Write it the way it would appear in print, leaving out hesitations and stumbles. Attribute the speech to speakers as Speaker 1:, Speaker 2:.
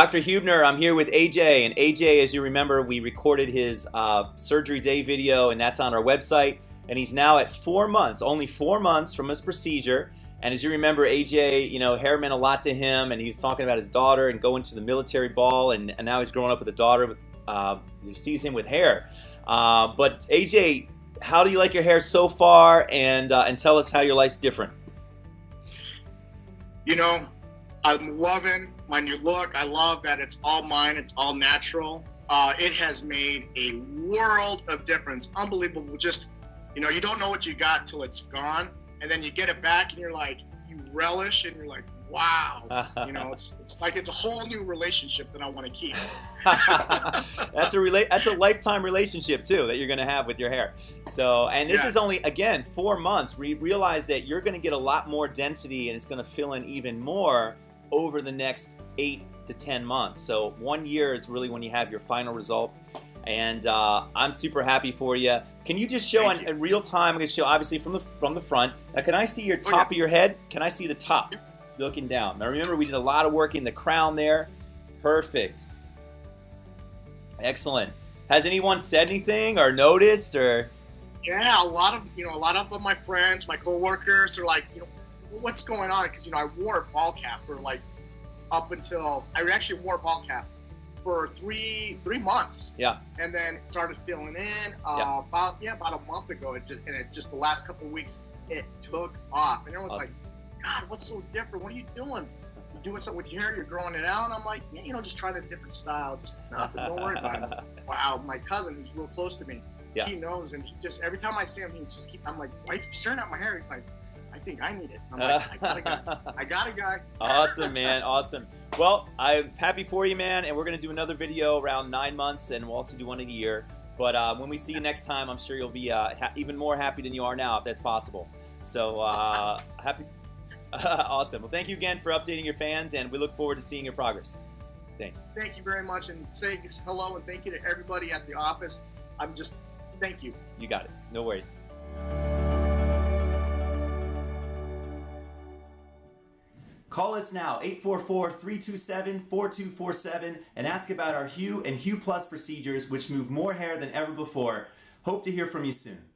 Speaker 1: Dr. Hubner, I'm here with AJ, and AJ, as you remember, we recorded his surgery day video, and that's on our website, and he's now at 4 months, only 4 months from his procedure. And as you remember, AJ, hair meant a lot to him, and he was talking about his daughter and going to the military ball, and now he's growing up with a daughter who sees him with hair. But AJ, how do you like your hair so far, and tell us how your life's different?
Speaker 2: I'm loving my new look. I love that it's all mine. It's all natural. It has made a world of difference. Unbelievable. Just, you don't know what you got till it's gone. And then you get it back and you're like, you relish and you're like, wow. It's like it's a whole new relationship that I want to keep.
Speaker 1: That's a lifetime relationship too that you're going to have with your hair. So, and this is only, again, 4 months. We realize that you're going to get a lot more density and it's going to fill in even more over the next 8 to 10 months. So 1 year is really when you have your final result. And I'm super happy for you. Can you just show in real time? I'm going to show obviously from the front. Now, can I see your top of your head? Can I see the top looking down? Now remember, we did a lot of work in the crown there. Perfect. Excellent. Has anyone said anything or noticed or?
Speaker 2: Yeah, a lot of my friends, my coworkers are like, what's going on? Because I wore a ball cap for up until I actually wore a ball cap for three months.
Speaker 1: Yeah.
Speaker 2: And then it started filling in about a month ago. It just the last couple of weeks it took off, and everyone's like, God, what's so different? What are you doing? You doing something with your hair? You're growing it out? And I'm like, yeah, just trying a different style. Just nothing. Don't worry about it. Wow, my cousin who's real close to me, he knows, and he just every time I see him, I'm like, why you keep staring at my hair? He's like, I think I need it. I'm like, I got a guy.
Speaker 1: Awesome, man. Awesome. Well, I'm happy for you, man. And we're going to do another video around 9 months, and we'll also do one a year. But when we see you next time, I'm sure you'll be even more happy than you are now, if that's possible. So happy. Awesome. Well, thank you again for updating your fans, and we look forward to seeing your progress. Thanks.
Speaker 2: Thank you very much, and say hello and thank you to everybody at the office. Thank you.
Speaker 1: You got it. No worries. Call us now, 844-327-4247, and ask about our Hue and Hue Plus procedures, which move more hair than ever before. Hope to hear from you soon.